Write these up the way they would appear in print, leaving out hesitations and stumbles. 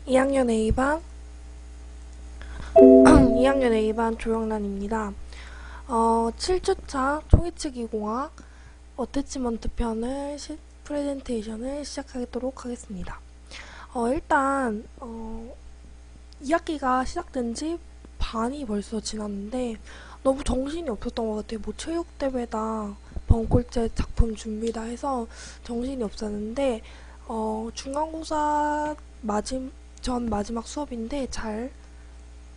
2학년 A반 2학년 A반 조영란입니다. 7주차 총이치기공학 어태치먼트 편을 프레젠테이션을 시작하도록 하겠습니다. 일단 2학기가 시작된 지 반이 벌써 지났는데 너무 정신이 없었던 것 같아요. 뭐 체육대회다 번꼴제 작품 준비다 해서 정신이 없었는데 중간고사 전 마지막 수업인데 잘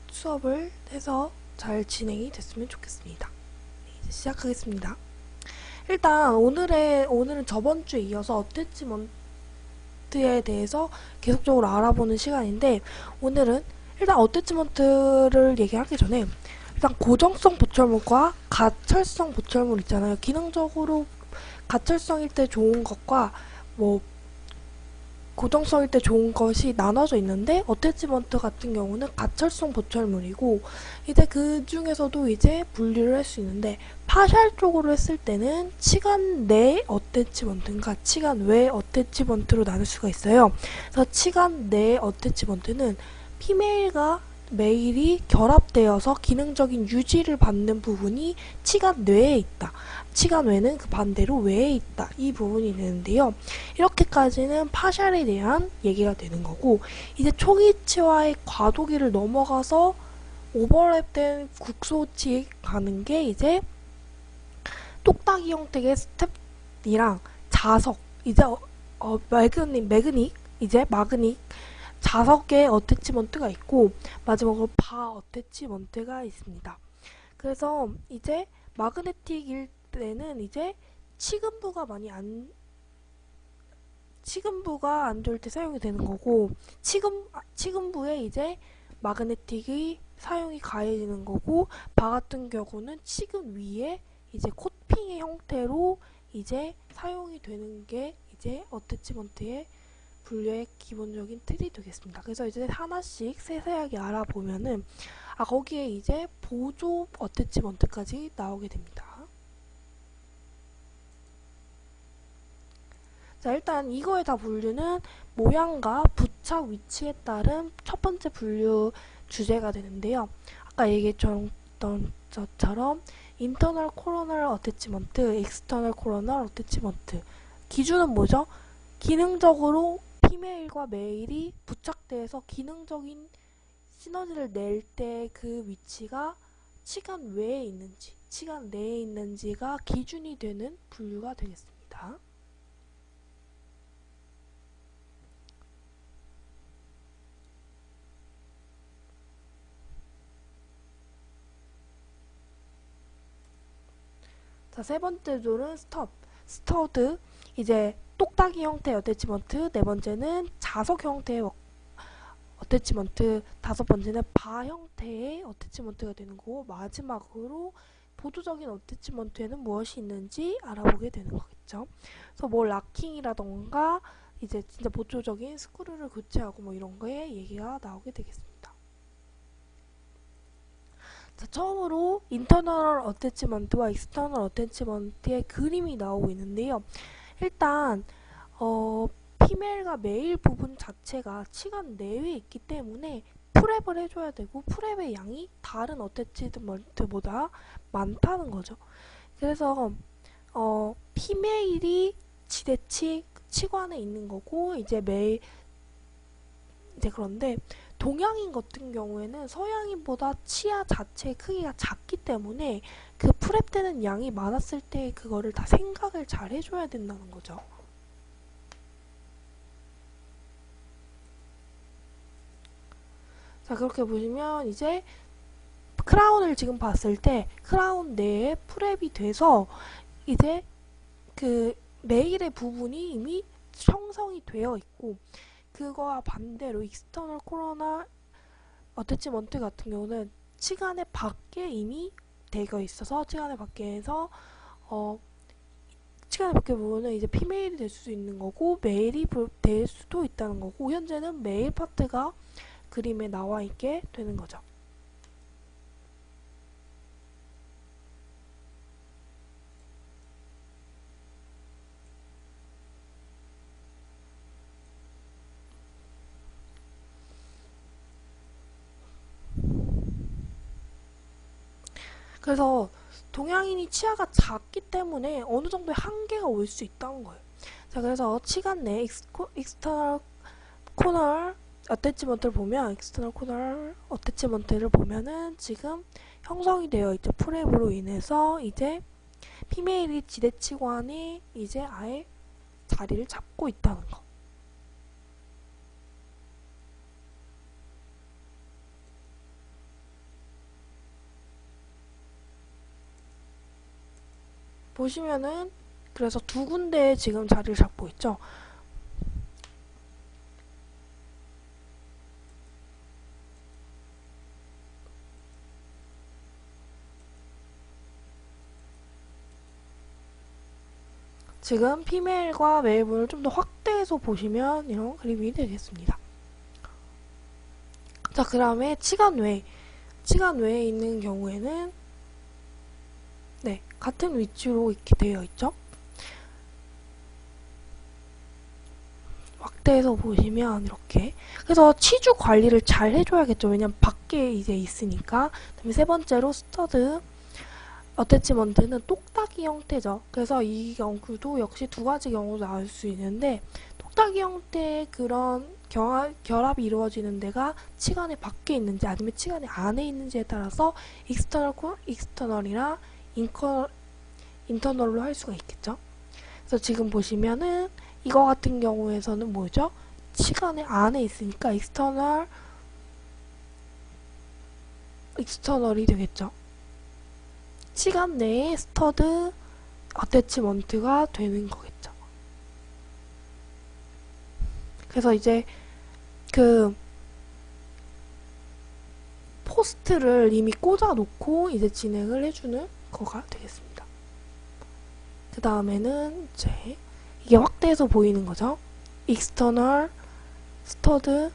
수업을 해서 잘 진행이 됐으면 좋겠습니다. 네, 이제 시작하겠습니다. 일단 오늘은 저번 주에 이어서 어태치먼트에 대해서 계속적으로 알아보는 시간인데, 오늘은 일단 어태치먼트를 얘기하기 전에 일단 고정성 보철물과 가철성 보철물 있잖아요. 기능적으로 가철성일 때 좋은 것과 뭐 고정성일 때 좋은 것이 나눠져 있는데, 어태치먼트 같은 경우는 가철성 보철물이고, 이제 그 중에서도 이제 분류를 할 수 있는데, 파샬 쪽으로 했을 때는 치간 내 어태치먼트인가 치간 외 어태치먼트로 나눌 수가 있어요. 그래서 치간 내 어태치먼트는 피메일과 메일이 결합되어서 기능적인 유지를 받는 부분이 치간 뇌에 있다. 치간 외는 그 반대로 외에 있다. 이 부분이 되는데요. 이렇게까지는 파샬에 대한 얘기가 되는 거고, 이제 초기치와의 과도기를 넘어가서 오버랩된 국소치에 가는 게 이제 똑딱이 형태의 스텝이랑 자석, 이제 매그닉, 이제 마그닉 자석의 어태치먼트가 있고, 마지막으로 바 어태치먼트가 있습니다. 그래서 이제 마그네틱일 때는 이제 치근부가 많이 치근부가 안 좋을 때 사용이 되는 거고, 치근부에 이제 마그네틱이 사용이 가해지는 거고, 바 같은 경우는 치근 위에 이제 코팅의 형태로 이제 사용이 되는 게 이제 어태치먼트의 분류의 기본적인 틀이 되겠습니다. 그래서 이제 하나씩 세세하게 알아보면은 거기에 이제 보조 어태치먼트까지 나오게 됩니다. 자, 일단 이거의 다 분류는 모양과 부착 위치에 따른 첫 번째 분류 주제가 되는데요. 아까 얘기했던 것처럼 인터널 코로널 어태치먼트, 익스터널 코로널 어태치먼트. 기준은 뭐죠? 기능적으로 피메일과 메일이 부착돼서 기능적인 시너지를 낼 때 그 위치가 치간 외에 있는지, 치간 내에 있는지가 기준이 되는 분류가 되겠습니다. 자, 세 번째 줄은 스터드, 이제 똑딱이 형태의 어태치먼트, 네 번째는 자석 형태의 어태치먼트, 다섯 번째는 바 형태의 어태치먼트가 되는 거고, 마지막으로 보조적인 어태치먼트에는 무엇이 있는지 알아보게 되는 거겠죠. 그래서 뭐 락킹이라던가 이제 진짜 보조적인 스크류를 교체하고 뭐 이런 거에 얘기가 나오게 되겠습니다. 자, 처음으로 인터널 어태치먼트와 익스터널 어태치먼트의 그림이 나오고 있는데요. 일단 피멜과 메일 부분 자체가 치간 내외에 있기 때문에 프랩을 해줘야 되고, 프랩의 양이 다른 어태치먼트보다 많다는 거죠. 그래서 피메일이 지대치 치관에 있는 거고, 이제 메일 이제 그런데 동양인 같은 경우에는 서양인보다 치아 자체의 크기가 작기 때문에 그 프랩되는 양이 많았을 때 그거를 다 생각을 잘 해줘야 된다는 거죠. 자, 그렇게 보시면 이제 크라운을 지금 봤을 때 크라운 내에 프랩이 돼서 이제 그 메일의 부분이 이미 형성이 되어 있고, 그거와 반대로 익스터널 코로나 어태치먼트 같은 경우는 치간의 밖에 이미 되어 있어서 치간의 밖에서 치간의 밖에 부분은 이제 피메일이 될 수 있는 거고, 메일이 될 수도 있다는 거고, 현재는 메일 파트가 그림에 나와 있게 되는 거죠. 그래서 동양인이 치아가 작기 때문에 어느 정도의 한계가 올 수 있다는 거예요. 자, 그래서 치간 내 익스터널 코널 어태치먼트를 보면 익스터널 코널 어태치먼트를 보면은 지금 형성이 되어 있죠. 프랩으로 인해서 이제 피메일이 지대치관이 이제 아예 자리를 잡고 있다는 거. 보시면은 그래서 두 군데에 지금 자리를 잡고 있죠. 지금 피메일과 메일분을 좀 더 확대해서 보시면 이런 그림이 되겠습니다. 자, 그 다음에 치간 외에 있는 경우에는 네, 같은 위치로 이렇게 되어 있죠. 확대해서 보시면 이렇게. 그래서 치주 관리를 잘 해줘야겠죠. 왜냐면 밖에 이제 있으니까. 그다음에 세 번째로 스터드 어태치먼트는 똑딱이 형태죠. 그래서 이 경우도 역시 두 가지 경우로 나올 수 있는데 똑딱이 형태의 그런 결합이 이루어지는 데가 치간의 밖에 있는지 아니면 치간의 안에 있는지에 따라서 익스터널이나 인터널로 할 수가 있겠죠. 그래서 지금 보시면은 이거 같은 경우에서는 뭐죠? 치간의 안에 있으니까 익스터널이 되겠죠. 치간 내에 스터드 어태치먼트가 되는 거겠죠. 그래서 이제 그 포스트를 이미 꽂아 놓고 이제 진행을 해주는 거가 되겠습니다. 그 다음에는 이제 이게 확대해서 보이는 거죠. 익스터널 스터드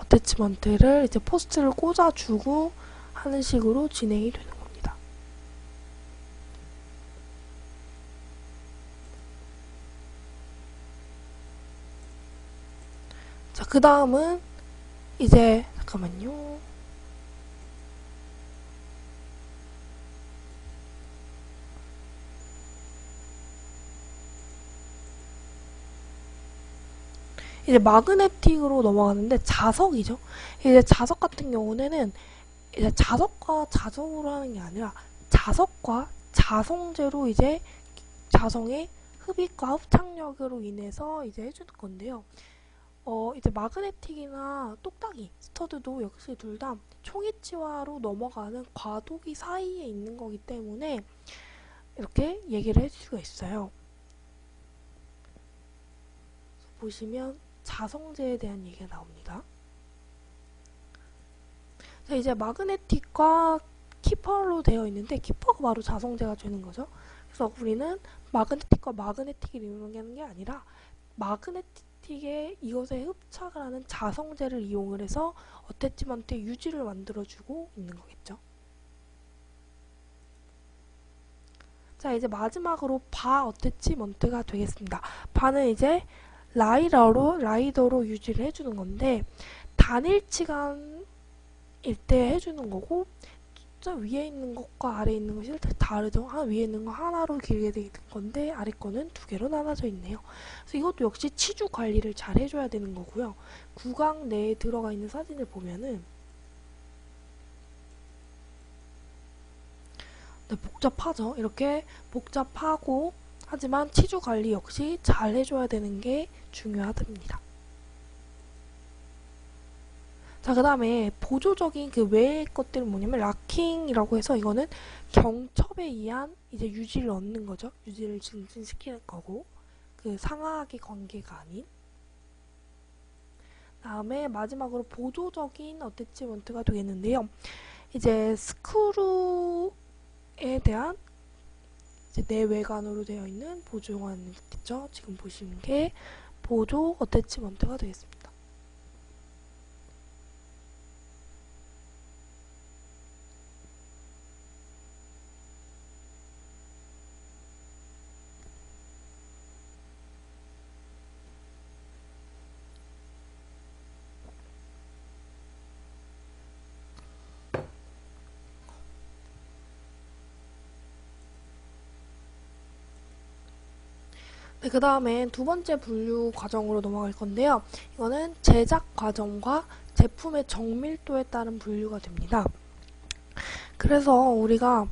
어태치먼트를 이제 포스트를 꽂아주고 하는 식으로 진행이 되는 겁니다. 자, 그 다음은 이제 잠깐만요. 이제 마그네틱으로 넘어가는데 자석이죠. 이제 자석 같은 경우는 이제 자석과 자석으로 하는 게 아니라 자석과 자성제로 이제 자성의 흡입과 흡착력으로 인해서 이제 해주는 건데요. 이제 마그네틱이나 똑딱이, 스터드도 역시 둘 다 총이치화로 넘어가는 과도기 사이에 있는 거기 때문에 이렇게 얘기를 해줄 수가 있어요. 보시면 자성제에 대한 얘기가 나옵니다. 자, 이제 마그네틱과 키퍼로 되어 있는데 키퍼가 바로 자성제가 되는 거죠. 그래서 우리는 마그네틱과 마그네틱을 이용하는 게 아니라 마그네틱에 이것에 흡착을 하는 자성제를 이용을 해서 어태치먼트의 유지를 만들어주고 있는 거겠죠. 자, 이제 마지막으로 바 어태치먼트가 되겠습니다. 바는 이제 라이더로 유지를 해주는 건데 단일치간일 때 해주는 거고 저 위에 있는 것과 아래에 있는 것이 다르죠. 위에 있는 거 하나로 길게 되어 있는 건데 아래 거는 두 개로 나눠져 있네요. 그래서 이것도 역시 치주 관리를 잘 해줘야 되는 거고요. 구강 내에 들어가 있는 사진을 보면은 네, 복잡하죠. 이렇게 복잡하고 하지만 치주 관리 역시 잘 해줘야 되는 게 중요하답니다. 자, 그 다음에 보조적인 그 외의 것들은 뭐냐면 락킹이라고 해서 이거는 경첩에 의한 이제 유지를 얻는 거죠. 유지를 증진시키는 거고 그 상하악의 관계가 아닌. 다음에 마지막으로 보조적인 어태치먼트가 되겠는데요. 이제 스크루에 대한 이제 내외관으로 되어 있는 보조용화는 있겠죠. 지금 보시는 게 보조 어태치먼트가 되겠습니다. 네, 그 다음엔 두 번째 분류 과정으로 넘어갈 건데요. 이거는 제작 과정과 제품의 정밀도에 따른 분류가 됩니다. 그래서 우리가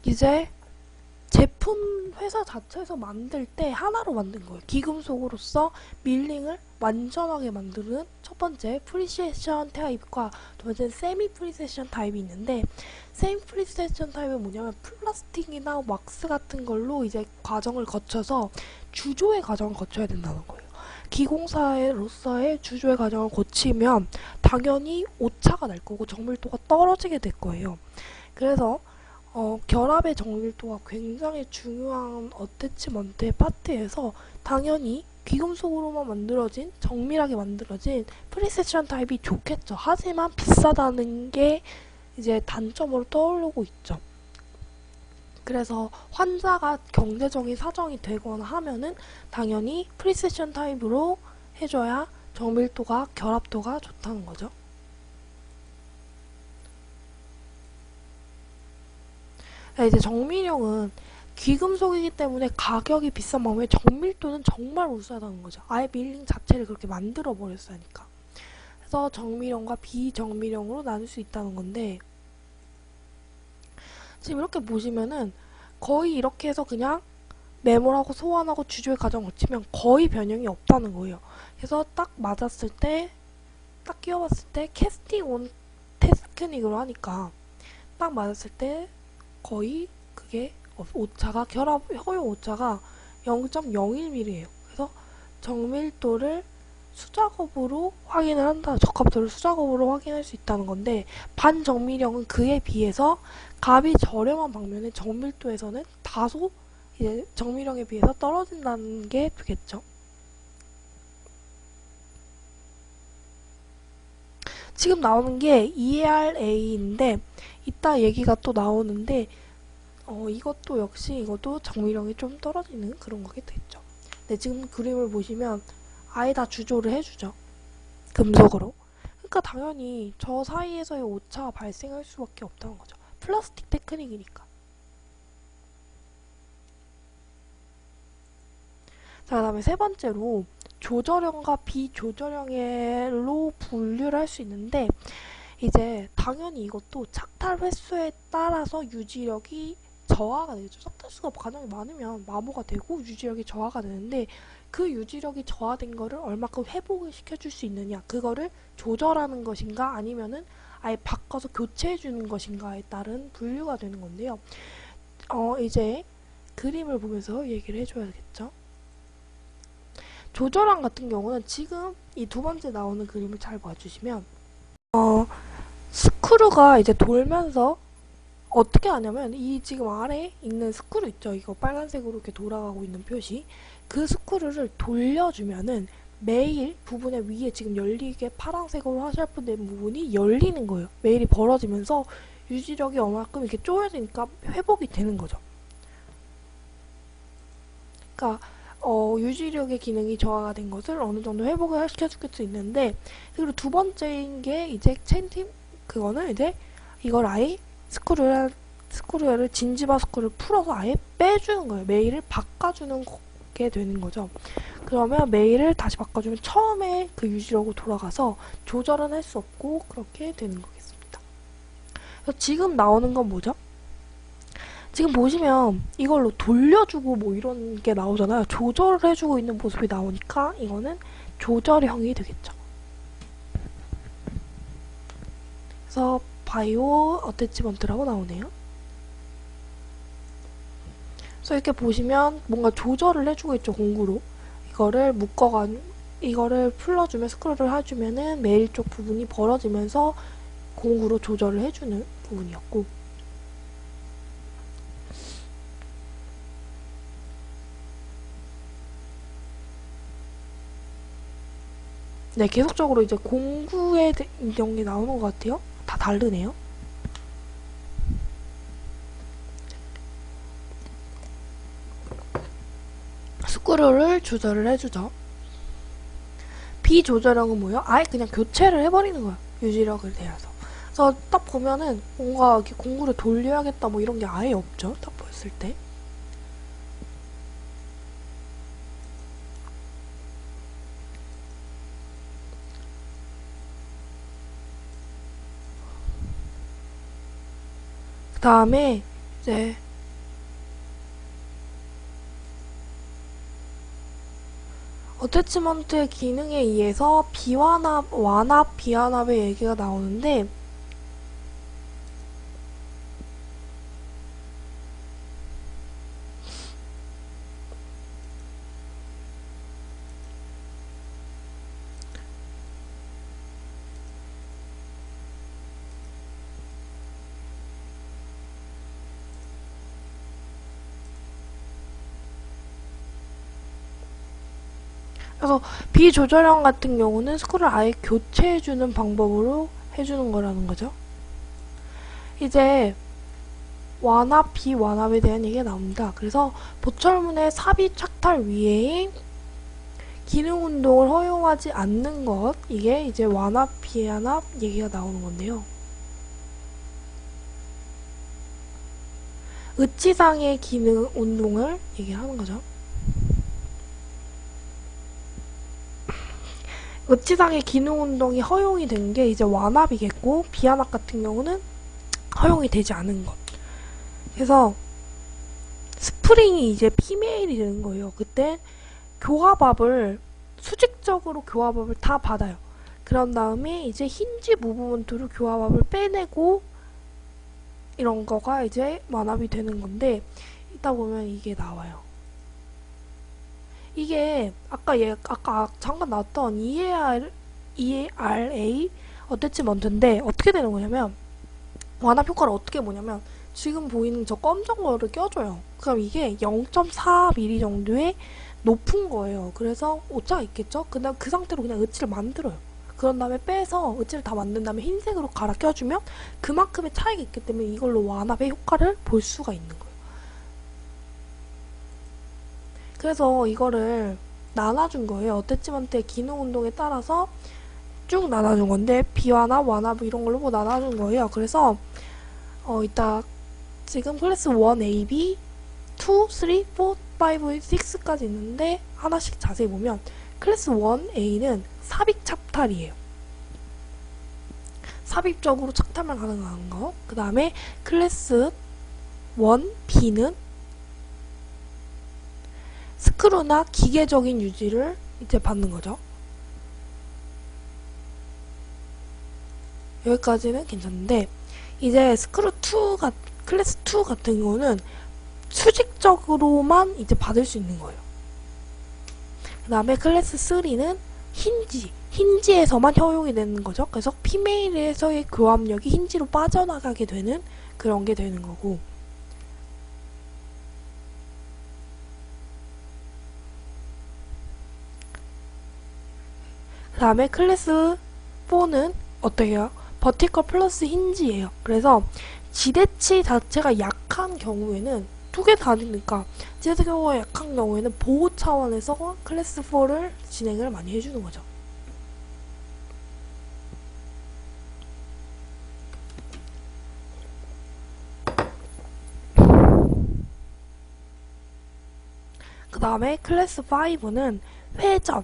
이제 제품 회사 자체에서 만들 때 하나로 만든 거예요. 기금속으로서 밀링을 완전하게 만드는 첫 번째 프리시에이션 타입과 두 번째 세미 프리시에이션 타입이 있는데, 세미 프리시에이션 타입은 뭐냐면 플라스틱이나 왁스 같은 걸로 이제 과정을 거쳐서 주조의 과정을 거쳐야 된다는 거예요. 기공사로서의 주조의 과정을 거치면 당연히 오차가 날 거고 정밀도가 떨어지게 될 거예요. 그래서 결합의 정밀도가 굉장히 중요한 어태치먼트의 파트에서 당연히 귀금속으로만 만들어진, 정밀하게 만들어진 프리세션 타입이 좋겠죠. 하지만 비싸다는 게 이제 단점으로 떠오르고 있죠. 그래서 환자가 경제적인 사정이 되거나 하면은 당연히 프리세션 타입으로 해줘야 정밀도가, 결합도가 좋다는 거죠. 이제 정밀형은 귀금속이기 때문에 가격이 비싼 마음에 정밀도는 정말 우수하다는 거죠. 아예 밀링 자체를 그렇게 만들어 버렸으니까. 그래서 정밀형과 비정밀형으로 나눌 수 있다는 건데, 지금 이렇게 보시면은 거의 이렇게 해서 그냥 메모하고 소환하고 주조의 과정을 거치면 거의 변형이 없다는 거예요. 그래서 딱 맞았을 때, 딱 끼워봤을 때 캐스팅 온 테크닉으로 하니까 딱 맞았을 때 거의 그게 오차가, 결합 허용 오차가 0.01mm예요. 그래서 정밀도를 수작업으로 확인을 한다. 적합도를 수작업으로 확인할 수 있다는 건데, 반정밀형은 그에 비해서 값이 저렴한 방면에 정밀도에서는 다소 이제 정밀형에 비해서 떨어진다는 게 되겠죠. 지금 나오는 게 ERA인데 이따 얘기가 또 나오는데, 이것도 역시 이것도 정밀형이 좀 떨어지는 그런 거게 됐죠. 네, 지금 그림을 보시면 아예 다 주조를 해주죠. 금속으로. 그러니까 당연히 저 사이에서의 오차가 발생할 수밖에 없다는 거죠. 플라스틱 테크닉이니까. 자, 그 다음에 세 번째로 조절형과 비조절형으로 분류를 할 수 있는데, 이제 당연히 이것도 착탈 횟수에 따라서 유지력이 저하가 되겠죠. 착탈 수가 가장 많으면 마모가 되고 유지력이 저하가 되는데, 그 유지력이 저하된 거를 얼마큼 회복을 시켜줄 수 있느냐, 그거를 조절하는 것인가 아니면은 아예 바꿔서 교체해 주는 것인가에 따른 분류가 되는 건데요. 이제 그림을 보면서 얘기를 해줘야겠죠. 조절함 같은 경우는 지금 이 두 번째 나오는 그림을 잘 봐주시면 스크류가 이제 돌면서 어떻게 하냐면, 이 지금 아래에 있는 스크류 있죠. 이거 빨간색으로 이렇게 돌아가고 있는 표시. 그 스크류를 돌려주면은 메일 부분의 위에 지금 열리게 파란색으로 하샵된 부분이 열리는 거예요. 메일이 벌어지면서 유지력이 얼마큼 이렇게 쪼여지니까 회복이 되는 거죠. 그러니까 유지력의 기능이 저하가 된 것을 어느 정도 회복을 시켜줄 수 있는데, 그리고 두 번째인 게 이제 체인팀, 그거는 이제 이걸 아예 스크류를 진지바 스크류를 풀어서 아예 빼주는 거예요. 메일을 바꿔주는 게 되는 거죠. 그러면 메일을 다시 바꿔주면 처음에 그 유지력으로 돌아가서 조절은 할 수 없고 그렇게 되는 거겠습니다. 그래서 지금 나오는 건 뭐죠? 지금 보시면 이걸로 돌려주고 뭐 이런 게 나오잖아요. 조절을 해주고 있는 모습이 나오니까 이거는 조절형이 되겠죠. 그래서 바이오 어태치먼트라고 나오네요. 그래서 이렇게 보시면 뭔가 조절을 해주고 있죠. 공구로. 이거를 풀러주면, 스크롤을 해주면은 메일 쪽 부분이 벌어지면서 공구로 조절을 해주는 부분이었고, 네, 계속적으로 이제 공구의 내용이 나오는 것 같아요. 다 다르네요. 스크류를 조절을 해주죠. 비조절형은 뭐예요? 아예 그냥 교체를 해버리는 거예요. 유지력을 대해서. 그래서 딱 보면은 뭔가 이렇게 공구를 돌려야겠다 뭐 이런 게 아예 없죠. 딱 보였을 때. 그 다음에 이제 어태치먼트의 기능에 의해서 비완합, 완합, 비완합의 얘기가 나오는데 그래서 비조절형 같은 경우는 스크롤을 아예 교체해주는 방법으로 해주는 거라는 거죠. 이제 완합, 비완합에 대한 얘기가 나옵니다. 그래서 보철문의 삽입 착탈 위에 기능 운동을 허용하지 않는 것, 이게 이제 완합, 비완합 얘기가 나오는 건데요. 의치상의 기능 운동을 얘기하는 거죠. 의치상의 기능 운동이 허용이 된 게 이제 완합이겠고, 비완합 같은 경우는 허용이 되지 않은 것. 그래서 스프링이 이제 피메일이 되는 거예요. 그때 교합압을 수직적으로 교합압을 다 받아요. 그런 다음에 이제 힌지 무브먼트로 교합압을 빼내고 이런 거가 이제 완합이 되는 건데, 이따 보면 이게 나와요. 이게 아까 잠깐 나왔던 ERA 어태치먼트인데 어떻게 되는 거냐면, 완합 효과를 어떻게 보냐면 지금 보이는 저 검정 거를 껴줘요. 그럼 이게 0.4mm 정도의 높은 거예요. 그래서 오차가 있겠죠? 그다음 그 상태로 그냥 의치를 만들어요. 그런 다음에 빼서 의치를 다 만든 다음에 흰색으로 갈아 껴주면 그만큼의 차이가 있기 때문에 이걸로 완합의 효과를 볼 수가 있는 거예요. 그래서 이거를 나눠준 거예요. 어태치먼트의 기능 운동에 따라서 쭉 나눠준 건데, 비완합, 완합 이런 걸로 뭐 나눠준 거예요. 그래서 이따 지금 클래스 1AB, 2, 3, 4, 5, 6까지 있는데 하나씩 자세히 보면 클래스 1A는 삽입 착탈이에요. 삽입적으로 착탈만 가능한 거. 그 다음에 클래스 1B는 스크루나 기계적인 유지를 이제 받는 거죠. 여기까지는 괜찮은데, 이제 클래스 2 같은 경우는 수직적으로만 이제 받을 수 있는 거예요. 그 다음에 클래스 3는 힌지에서만 허용이 되는 거죠. 그래서 피메일에서의 교합력이 힌지로 빠져나가게 되는 그런 게 되는 거고, 그 다음에 클래스 4는 어때요? 버티컬 플러스 힌지예요. 그래서 지대치 자체가 약한 경우에는 두 개 다니니까, 지대치가 약한 경우에는 보호 차원에서 클래스 4를 진행을 많이 해주는 거죠. 그 다음에 클래스 5는 회전,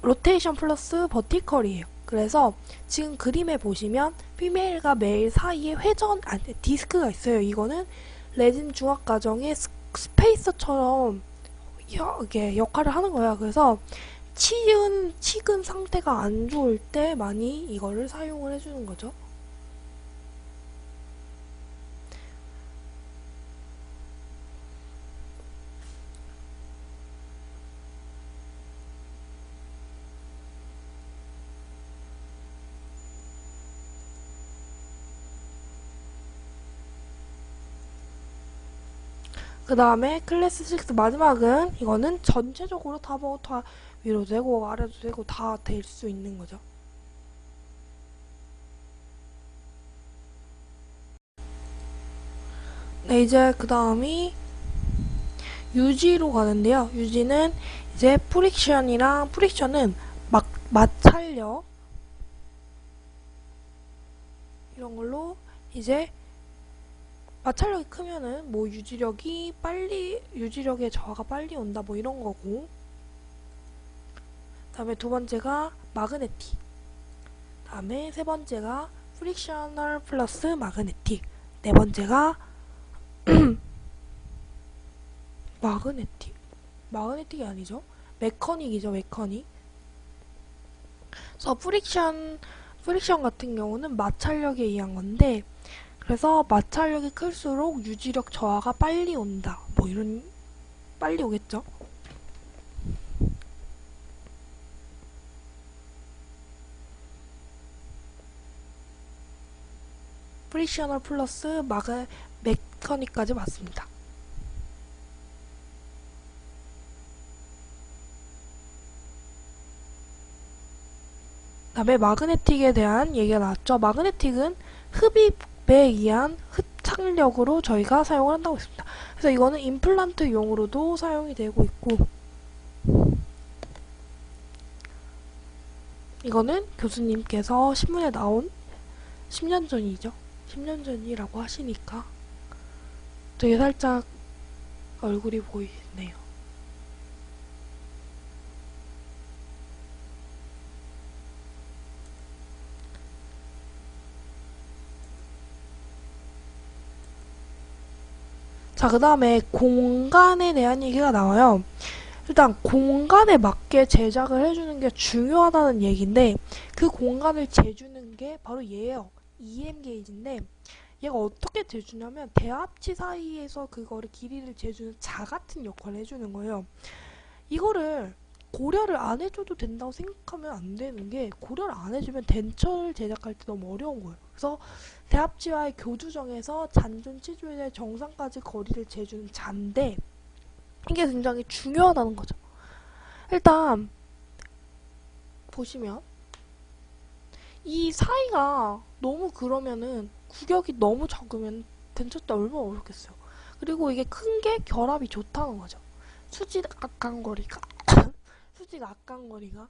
로테이션 플러스 버티컬이에요. 그래서 지금 그림에 보시면 피메일과 메일 사이에 디스크가 있어요. 이거는 레진 중압 과정의 스페이서처럼 이게 역할을 하는 거야. 그래서 치근 상태가 안 좋을 때 많이 이거를 사용을 해주는 거죠. 그 다음에 클래스 6 마지막은, 이거는 전체적으로 다 위로 되고 아래도 되고 다 될 수 있는 거죠. 네, 이제 그 다음이 유지로 가는데요. 유지는 이제 프릭션은 마찰력, 이런 걸로 이제 마찰력이 크면은 뭐 유지력의 저하가 빨리 온다 뭐 이런 거고, 다음에 두 번째가 마그네틱, 다음에 세 번째가 프릭셔널 플러스 마그네틱, 네 번째가 마그네틱이 아니죠, 메커닉이죠, 메커닉. 그래서 프릭션 같은 경우는 마찰력에 의한 건데, 그래서 마찰력이 클수록 유지력 저하가 빨리 온다 뭐 이런, 빨리 오겠죠. 프리셔널 플러스 메커닉까지 맞습니다. 다음에 마그네틱에 대한 얘기가 나왔죠. 마그네틱은 흡입에 의한 흡착력으로 저희가 사용을 한다고 했습니다. 그래서 이거는 임플란트용으로도 사용이 되고 있고, 이거는 교수님께서 신문에 나온 10년 전이죠. 10년 전이라고 하시니까 되게 살짝 얼굴이 보이네요. 자, 그 다음에 공간에 대한 얘기가 나와요. 일단 공간에 맞게 제작을 해주는 게 중요하다는 얘기인데, 그 공간을 재주는 게 바로 얘예요. EM 게이지인데, 얘가 어떻게 재주냐면 대합치 사이에서 그거를 길이를 재주는 자 같은 역할을 해주는 거예요. 이거를 고려를 안 해줘도 된다고 생각하면 안 되는 게, 고려를 안 해주면 덴처를 제작할 때 너무 어려운 거예요. 그래서 대합치와의 교주정에서 잔존 치주의 정상까지 거리를 재주는 자인데, 이게 굉장히 중요하다는 거죠. 일단 보시면 이 사이가 너무, 그러면은 구격이 너무 적으면 덴처 때 얼마나 어렵겠어요. 그리고 이게 큰 게 결합이 좋다는 거죠. 수직 악강거리가 수직 악강거리가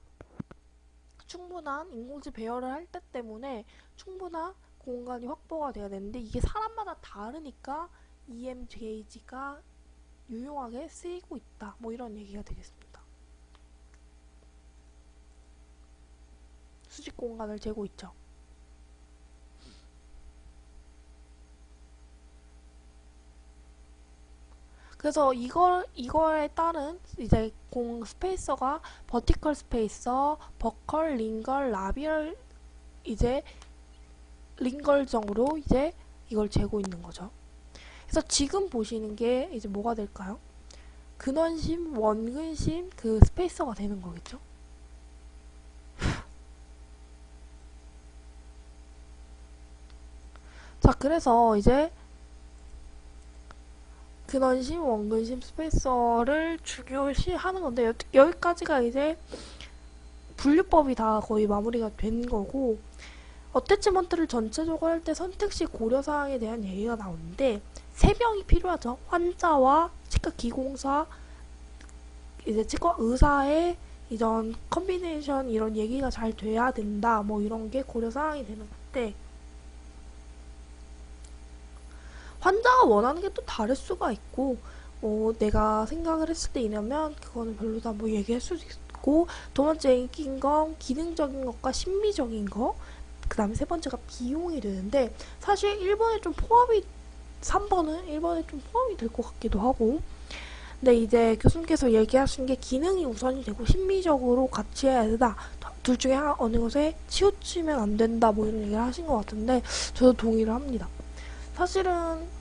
충분한 인공지 배열을 할 때 때문에 충분한 공간이 확보가 돼야 되는데, 이게 사람마다 다르니까 EM 게이지가 유용하게 쓰이고 있다 뭐 이런 얘기가 되겠습니다. 수직 공간을 재고 있죠. 그래서 이거에 따른 이제 스페이서가 버티컬 스페이서, 버컬, 링걸, 라비얼, 이제 링걸정으로 이제 이걸 재고 있는 거죠. 그래서 지금 보시는 게 이제 뭐가 될까요? 근원심, 원근심, 그 스페이서가 되는 거겠죠? 자, 그래서 이제 근원심, 원근심, 스페이서를 중요시 하는 건데, 여기까지가 이제 분류법이 다 거의 마무리가 된 거고, 어태치먼트를 전체적으로 할 때 선택시 고려사항에 대한 얘기가 나오는데, 3명이 필요하죠. 환자와 치과 기공사, 이제 치과 의사의 이런 컨비네이션, 이런 얘기가 잘 돼야 된다 뭐 이런 게 고려사항이 되는 건데, 환자가 원하는 게 또 다를 수가 있고, 내가 생각을 했을 때 이러면 그거는 별로다 뭐 얘기할 수도 있고, 두 번째인 건 기능적인 것과 심미적인 거, 그 다음에 세 번째가 비용이 되는데, 사실 1번에 좀 포함이, 3번은 1번에 좀 포함이 될 것 같기도 하고, 근데 이제 교수님께서 얘기하신 게 기능이 우선이 되고 심미적으로 같이 해야 된다, 둘 중에 어느 것에 치우치면 안 된다 뭐 이런 얘기를 하신 것 같은데, 저도 동의를 합니다. 사실은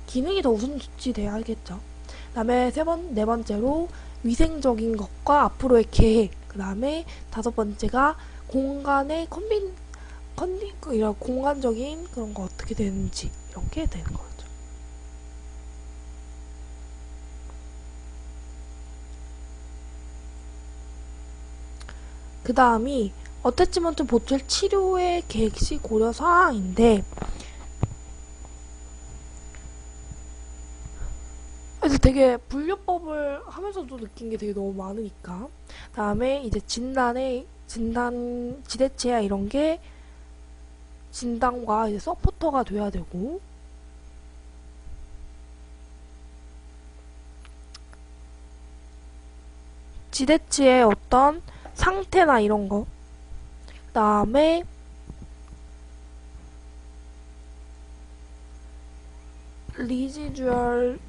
기능이 더 우선시 돼야겠죠. 그 다음에 네 번째로 위생적인 것과 앞으로의 계획, 그 다음에 다섯 번째가 공간의 이런 공간적인 그런 거 어떻게 되는지, 이런 게 되는 거죠. 그 다음이 어태치먼트 보철 치료의 계획시 고려 사항인데, 그래서 되게 분류법을 하면서도 느낀 게 되게 너무 많으니까. 다음에 이제 진단, 지대체야 이런 게 진단과 이제 서포터가 돼야 되고, 지대치의 어떤 상태나 이런 거, 그 다음에 리지듀얼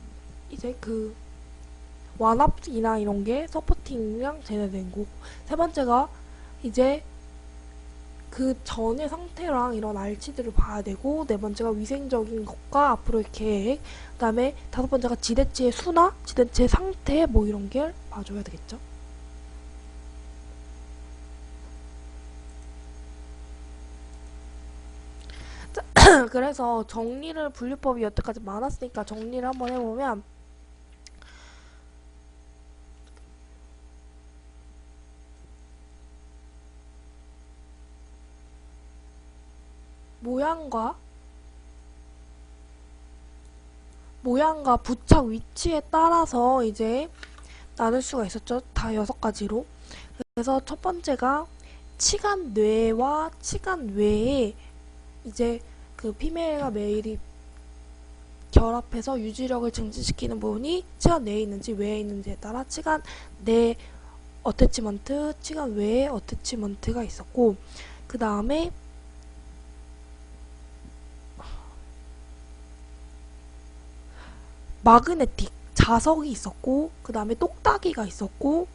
이제 그 완합이나 이런 게 서포팅이랑 제외된 거고, 세 번째가 이제 그 전의 상태랑 이런 알치들을 봐야 되고, 네 번째가 위생적인 것과 앞으로의 계획, 그 다음에 다섯 번째가 지대체의 수나 지대체의 상태 뭐 이런 게 봐줘야 되겠죠. 그래서 정리를 분류법이 여태까지 많았으니까 정리를 한번 해보면, 모양과 부착 위치에 따라서 이제 나눌 수가 있었죠. 다 6가지로. 그래서 첫 번째가 치간 뇌와 치간 외에 이제 그 피메일과 메일이 결합해서 유지력을 증진시키는 부분이 치간 내에 있는지 외에 있는지에 따라 치간 내 어태치먼트, 치간 외에 어태치먼트가 있었고, 그 다음에 마그네틱 자석이 있었고, 그 다음에 똑딱이가 있었고,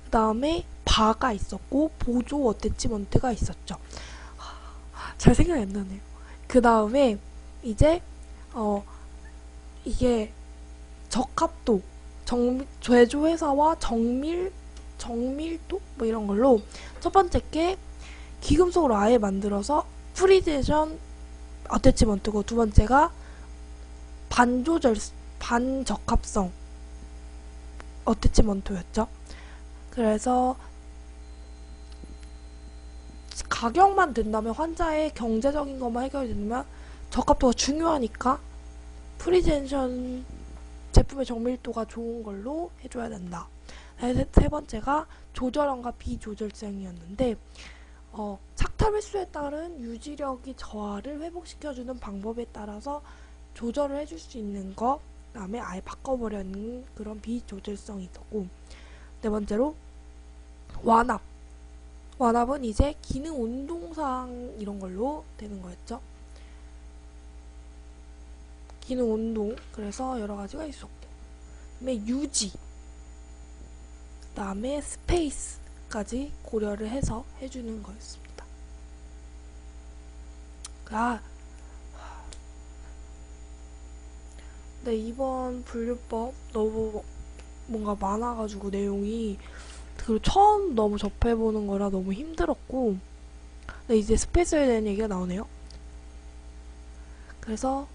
그 다음에 바가 있었고, 보조 어태치먼트가 있었죠. 잘 생각이 안 나네요. 그 다음에 이제 이게 적합도, 제조회사와 정밀도 뭐 이런 걸로 첫 번째 게 귀금속으로 아예 만들어서 프리지션 어태치먼트고, 두 번째가 반적합성 어태치먼트였죠. 그래서 가격만 된다면, 환자의 경제적인 것만 해결되면 적합도가 중요하니까 프리젠션 제품의 정밀도가 좋은 걸로 해줘야 된다. 세 번째가 조절형과 비조절성이었는데, 착탈 횟수에 따른 유지력이 저하를 회복시켜주는 방법에 따라서 조절을 해줄 수 있는 거, 그 다음에 아예 바꿔버리는 그런 비조절성이 있었고, 네 번째로 완합은 이제 기능 운동상 이런 걸로 되는 거였죠. 기능 운동, 그래서 여러 가지가 있었고, 그다음에 유지, 그다음에 스페이스까지 고려를 해서 해주는 거였습니다. 네, 이번 분류법 너무 뭔가 많아가지고 내용이, 그리고 처음 너무 접해보는 거라 너무 힘들었고, 네, 이제 스페이스에 대한 얘기가 나오네요. 그래서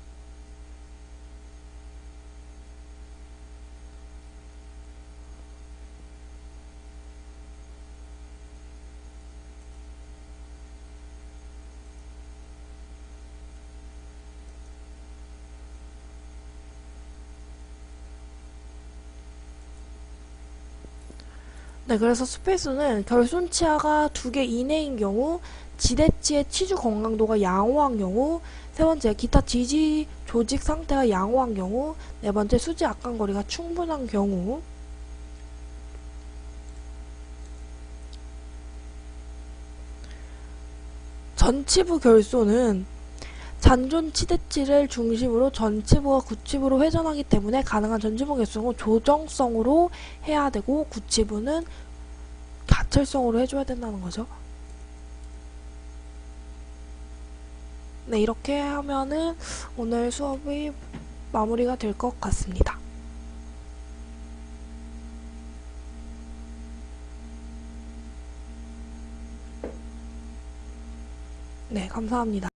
네, 그래서 스페이스는 결손치아가 2개 이내인 경우, 지대치의 치주 건강도가 양호한 경우, 세 번째 기타 지지 조직 상태가 양호한 경우, 네 번째 수지 악관거리가 충분한 경우, 전치부 결손은 잔존 치대치를 중심으로 전치부가 구치부로 회전하기 때문에 가능한 전치부 결손은 조정성으로 해야 되고, 구치부는 가철성으로 해줘야 된다는 거죠. 네, 이렇게 하면은 오늘 수업이 마무리가 될 것 같습니다. 네, 감사합니다.